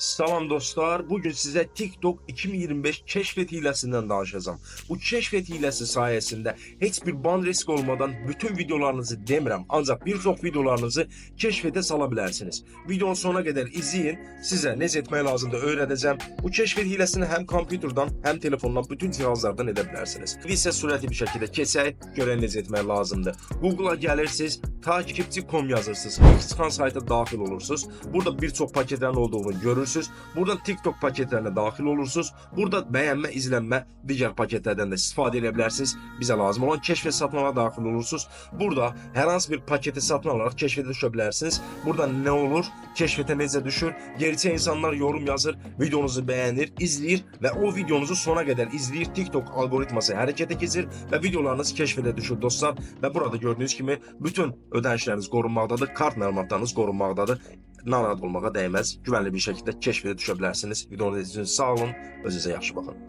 Salam dostlar, bugün size TikTok 2025 keşfet hilesinden danışacağım. Bu keşfet hilesi sayesinde hiçbir ban risk olmadan bütün videolarınızı demirəm, ancak birçok videolarınızı keşfete salabilirsiniz. Videonun sonuna kadar izleyin, size necə etmək lazımdır öğreteceğim. Bu keşfet hilesini hem kompüterden hem telefondan bütün cihazlardan edebilirsiniz. Ise sürətli bir şekilde keçək, görən necə etmək lazımdır. Google'a gelirsiniz, takipçi.com yazırsınız, ilk çıkan sayta daxil olursunuz. Burada birçok paketlerin olduğunu görürsünüz. Buradan TikTok paketlerine dahil olursunuz. Burada beğenme, izlenme, diğer paketlerden de istifadə edə bilərsiniz. Bizə lazım olan keşfet satın alana daxil olursunuz. Burada hər hansı bir paketi satın alarak keşfete düşə bilərsiniz. Burada ne olur? Keşfete necə düşür? Gerçi insanlar yorum yazır, videonuzu beğenir, izleyir ve o videonuzu sona kadar izleyir. TikTok algoritması harekete geçir ve videolarınız keşfete düşür dostlar. Ve burada gördüğünüz gibi bütün ödənişləriniz qorunmaqdadır, kart məlumatlarınız qorunmaqdadır. Narahat olmağa dəyməz. Güvənli bir şəkildə keşfete düşə bilərsiniz. Videonu izlədiyiniz üçün sağ olun. Özünüzə yaxşı baxın.